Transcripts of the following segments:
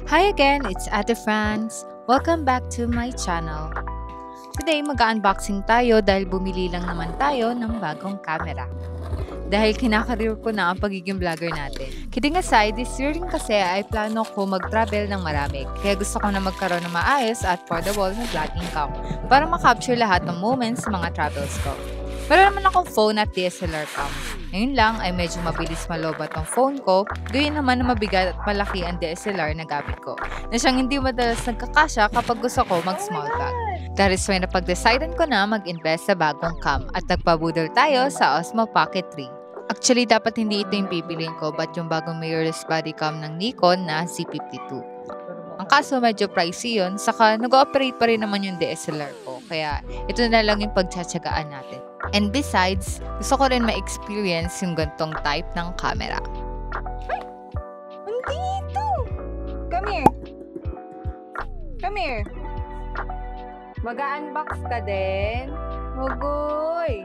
Hi again, it's Ate Franz. Welcome back to my channel. Today, mag-unboxing tayo dahil bumili lang naman tayo ng bagong camera. Dahil kinakareer ko na ang pagiging vlogger natin. Kidding aside, this year rin kasi ay plano ko mag-travel ng marami. Kaya gusto ko na magkaroon ng maayos at affordable na vlogging cam para makapture lahat ng moments sa mga travels ko. Meron naman akong phone at DSLR cam. Ngayon lang ay medyo mabilis malobat ang phone ko, gayon naman na mabigat at malaki ang DSLR na gamit ko, na siyang hindi madalas nagkakasya kapag gusto ko mag-small bag. That is why napag-decidean ko na mag-invest sa bagong cam at nagpabudol tayo sa Osmo Pocket 3. Actually, dapat hindi ito yung pipiliin ko but yung bagong mirrorless body cam ng Nikon na Z52. Ang kaso medyo pricey yun, saka nag-ooperate pa rin naman yung DSLR ko, kaya ito na lang yung pagtsatsagaan natin. And besides, gusto ko rin ma-experience yung gantong type ng camera. Ay! Andito! Come here! Come here! Mag-unbox ka din? Hugoy!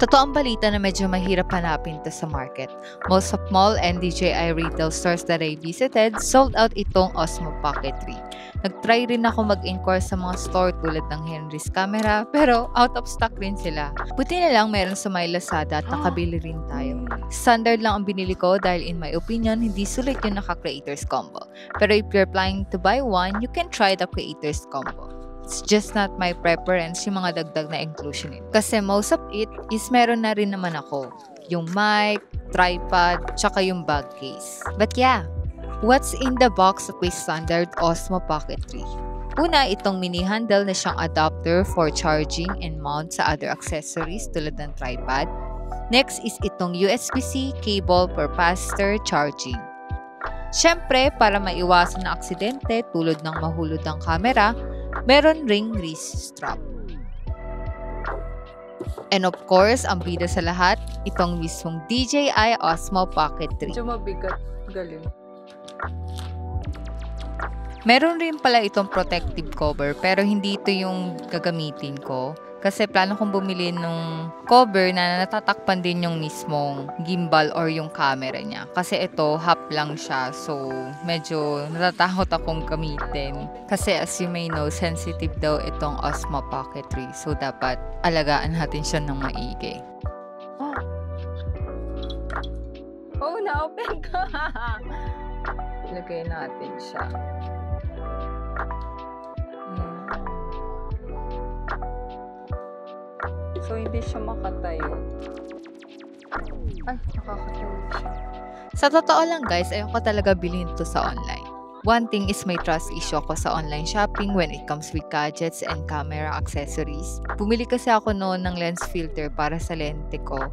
Totoo ang balita na medyo mahirap hanapin to sa market. Most of mall and DJI retail stores that I visited sold out itong Osmo Pocket 3. Nag-try rin ako mag-inquire sa mga store tulad ng Henry's Camera, pero out of stock rin sila. Buti na lang meron sa may Lazada at nakabili rin tayo. Standard lang ang binili ko dahil in my opinion, hindi sulit yung naka-creators combo. Pero if you're planning to buy one, you can try the creators combo. It's just not my preference yung mga dagdag na inclusion nito. Kasi most of it is meron na rin naman ako. Yung mic, tripod, tsaka yung bag case. But yeah, what's in the box of a standard Osmo Pocket 3? Una, itong mini handle na siyang adapter for charging and mount sa other accessories tulad ng tripod. Next is itong USB-C cable for faster charging. Siyempre, para maiwasan na aksidente tulad ng mahulog ang camera, meron ring wrist strap. And of course, ang bida sa lahat, itong mismong DJI Osmo Pocket 3. Medyo mabigat. Galing. Meron rin pala itong protective cover pero hindi ito yung gagamitin ko. Kasi plano kong bumili nung cover na natatakpan din yung mismong gimbal or yung camera niya. Kasi ito, half lang siya. So, medyo natatakot akong gamitin. Kasi as you may know, sensitive daw itong Osmo Pocket 3. So, dapat alagaan natin siya ng maigi. Oh, na-open ka! Lagay natin siya. So, hindi siya makatayo. Ay, nakakatayo siya. Sa totoo lang guys, ayoko talaga bilhin to sa online. One thing is may trust issue ako sa online shopping when it comes with gadgets and camera accessories. Bumili kasi ako noon ng lens filter para sa lente ko.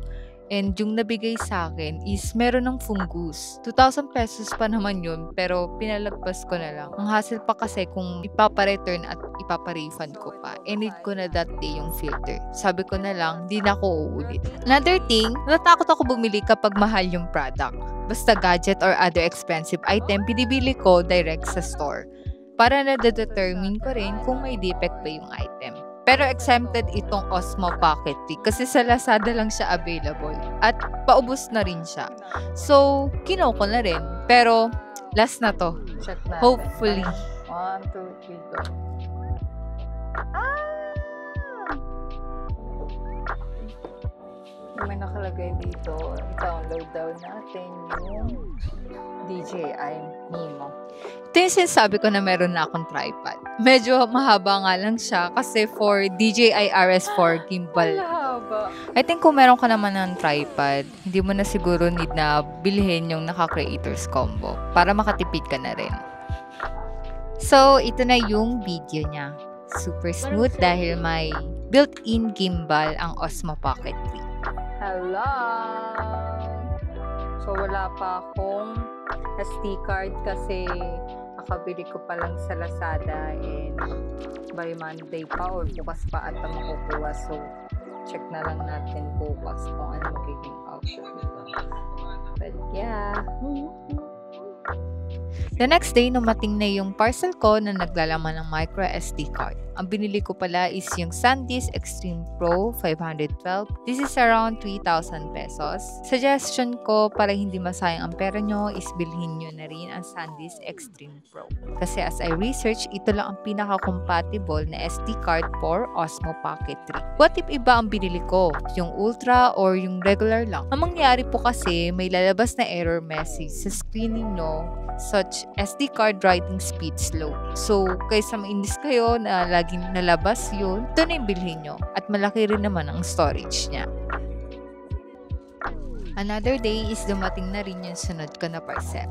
And yung nabigay sa akin is meron ng fungus. 2,000 pesos pa naman yun, pero pinalagpas ko na lang. Ang hassle pa kasi kung ipapa-return at ipapa-refund ko pa. I need ko na that day yung filter. Sabi ko na lang, di na ako uulit. Another thing, natatakot ako bumili kapag mahal yung product. Basta gadget or other expensive item, pinibili ko direct sa store. Para na-determine ko rin kung may defect ba yung item. Pero exempted itong Osmo Pocket 3 kasi sa Lazada lang siya available at paubos na rin siya. So, kinuha ko na rin. Pero, last na to. Check natin. Hopefully. 1, 2, 3, go. May nakalagay dito. I-download daw natin yung DJI Mimo. Ito yung sinasabi ko na meron na akong tripod. Medyo mahaba nga lang siya kasi for DJI RS4 gimbal. Haba. I think kung meron ka naman ng tripod, hindi mo na siguro need na bilhin yung naka-creators combo para makatipid ka na rin. So, ito na yung video niya. Super smooth dahil may built-in gimbal ang Osmo Pocket 3. Hello! So, wala pa akong SD card kasi nakabili ko pa lang sa Lazada and by Monday pa or bukas pa ata makukuha. So, check na lang natin bukas kung ano magiging option dito. But yeah. The next day, numating na yung parcel ko na naglalaman ng micro SD card. Ang binili ko pala is yung SanDisk Extreme Pro 512. This is around 3,000 pesos. Suggestion ko para hindi masayang ang pera nyo is bilhin nyo na rin ang SanDisk Extreme Pro. Kasi as I research, ito lang ang pinaka-compatible na SD card for Osmo Pocket 3. What if iba ang binili ko? Yung Ultra or yung regular lang? Ang mangyari po kasi may lalabas na error message sa screening no, such SD card writing speed slow. So, kaysa mainis kayo na laging nalabas yun, ito na yung bilhin nyo. At malaki rin naman ang storage niya. Another day is dumating na rin yung sunod ko na parcel.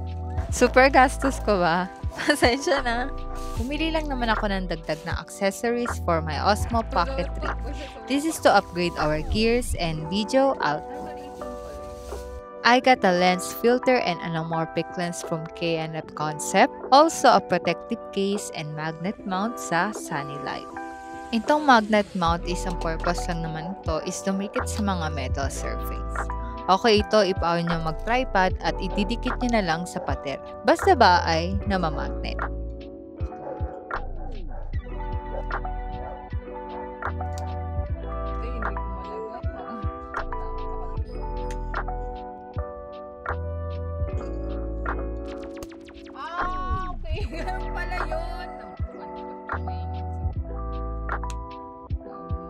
Super gastos ko ba? Pasensya na. Bumili lang naman ako ng dagdag na accessories for my Osmo Pocket 3. This is to upgrade our gears and video output. I got a lens filter and anamorphic lens from K&F Concept. Also a protective case and magnet mount sa Sunny Life. Itong magnet mount is ang purpose lang naman ito is to make it sa mga metal surface. Okay ito if ayaw nyo mag-tripod at ididikit nyo na lang sa pader. Basta ba ay namamagnet. Ganun pala yun.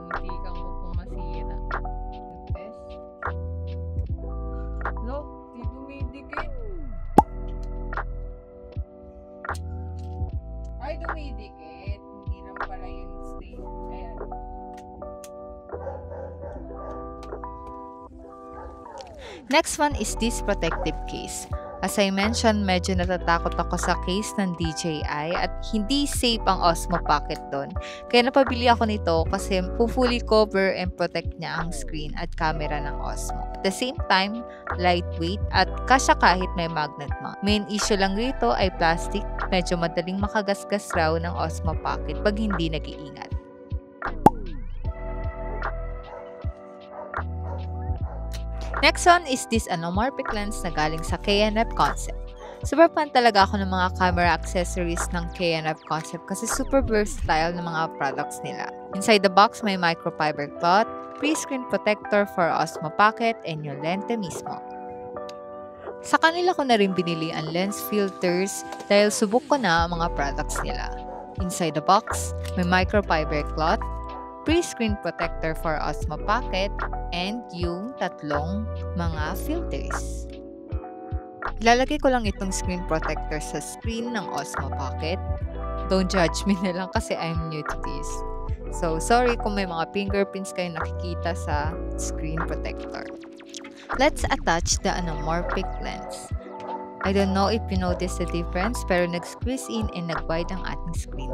Hindi ka mo kung masira. Test. No, di dumidikit. Ay, dumidikit. Hindi lang pala yung stain. Ayan. Next one is this protective case. As I mentioned, medyo natatakot ako sa case ng DJI at hindi safe ang Osmo Pocket doon. Kaya napabili ako nito kasi fully cover and protect niya ang screen at camera ng Osmo. At the same time, lightweight at kasya kahit may magnet mount. Main issue lang rito ay plastic. Medyo madaling makagasgas raw ng Osmo Pocket pag hindi nag-iingat. Next one is this anamorphic lens na galing sa K&F Concept. Super fan talaga ako ng mga camera accessories ng K&F Concept kasi super versatile ng mga products nila. Inside the box, may microfiber cloth, pre-screen protector for Osmo Pocket, and yung lente mismo. Sa kanila ko na rin binili ang lens filters dahil subok ko na ang mga products nila. Inside the box, may microfiber cloth, pre-screen protector for Osmo Pocket, and yung tatlong mga filters. Ilalagay ko lang itong screen protector sa screen ng Osmo Pocket. Don't judge me na lang kasi I'm new to this. So, sorry kung may mga fingerprints kayo nakikita sa screen protector. Let's attach the anamorphic lens. I don't know if you notice the difference pero nag-squeeze in and nag-wide ang ating screen.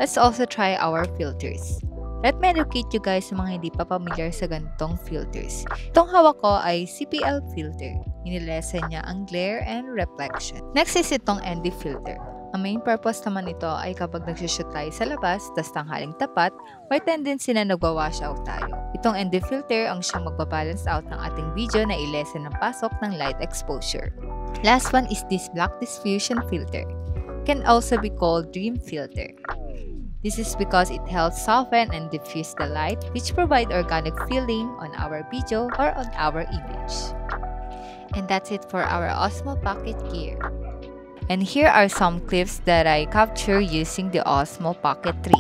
Let's also try our filters. Let me educate you guys sa mga hindi pa familiar sa ganitong filters. Itong hawak ko ay CPL filter. Inilesen niya ang glare and reflection. Next is itong ND filter. Ang main purpose naman nito ay kapag nagsushoot tayo sa labas, tas tanghaling tapat, may tendency na nagwa-wash out tayo. Itong ND filter ang siyang magbabalance out ng ating video na ilesen ng pasok ng light exposure. Last one is this black diffusion filter. It can also be called dream filter. This is because it helps soften and diffuse the light which provide organic feeling on our video or on our image. And that's it for our Osmo Pocket gear. And here are some clips that I captured using the Osmo Pocket 3.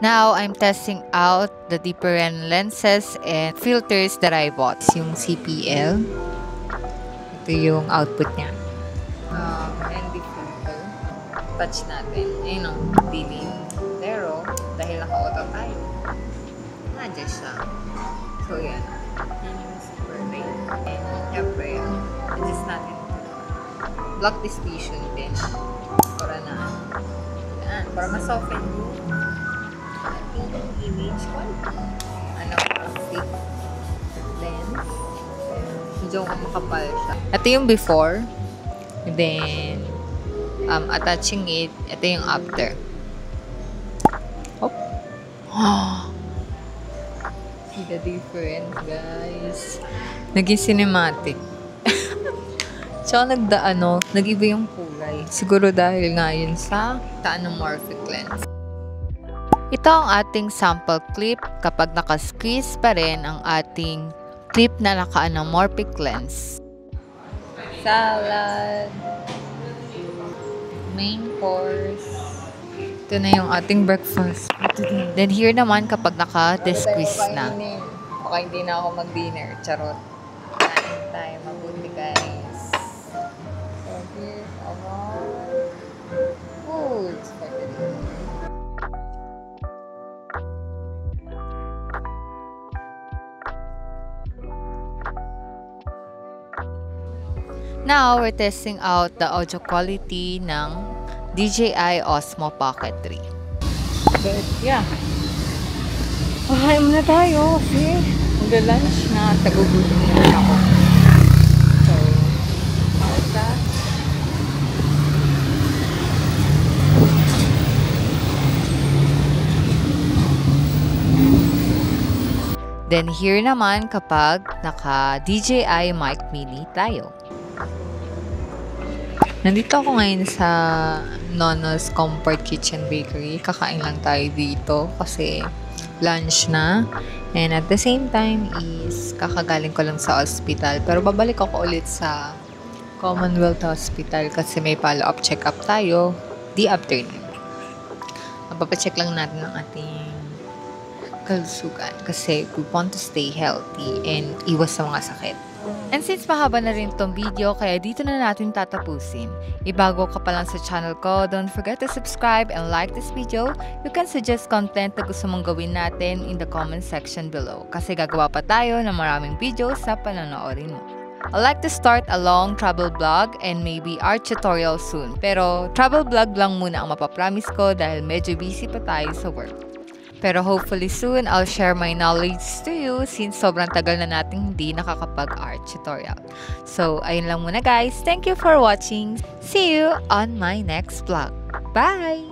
Now, I'm testing out the different lenses and filters that I bought. Yung CPL. Ito yung output niya. ND filter. Touch natin. Ayun o, dilim. Pero, dahil naka-auto tayo, nandiyan siya. So, yan. Yan yung super light. And, syempre, adjust natin. Block diffusion din. Para na, yan. Para ma-soften yung image quality. Ano, thick lens. Medyo makapal siya. Ito yung before. Then, attaching it. Ito yung after. See the difference, guys. Naging cinematic. Tsaka nag-iba yung kulay. Siguro dahil nga yun sa anamorphic lens. Ito ang ating sample clip kapag naka-squeeze pa rin ang ating clip na naka-anamorphic lens. Salad. Main course. Ito na yung ating breakfast. Then here naman kapag naka-squeeze na. Baka hindi na ako mag-dinner. Charot. Kain tayo. Mabuti, guys. So here's our foods for today. Now, we're testing out the audio quality ng DJI Osmo Pocket 3. But yeah. Kain muna tayo kasi mag-lunch na. Tagugutom na ako. So, pausa. Then here naman kapag naka DJI Mic Mini tayo. Nandito ako ngayon sa Nono's Comfort Kitchen Bakery. Kakain lang tayo dito kasi lunch na. And at the same time is kakagaling ko lang sa hospital. Pero babalik ako ulit sa Commonwealth Hospital kasi may follow-up check-up tayo the afternoon. Mapapacheck lang natin ang ating kalusugan kasi we want to stay healthy and iwas sa mga sakit. And since mahaba na rin itong video, kaya dito na natin tatapusin. Ibago ka pa lang sa channel ko, don't forget to subscribe and like this video. You can suggest content na gusto mong gawin natin in the comment section below. Kasi gagawa pa tayo ng maraming videos na panonoorin mo. I'd like to start a long travel vlog and maybe art tutorial soon. Pero travel vlog lang muna ang mapapromise ko dahil medyo busy pa tayo sa work. Pero hopefully soon, I'll share my knowledge to you since sobrang tagal na nating hindi nakakapag-art tutorial. So, ayun lang muna guys. Thank you for watching. See you on my next vlog. Bye!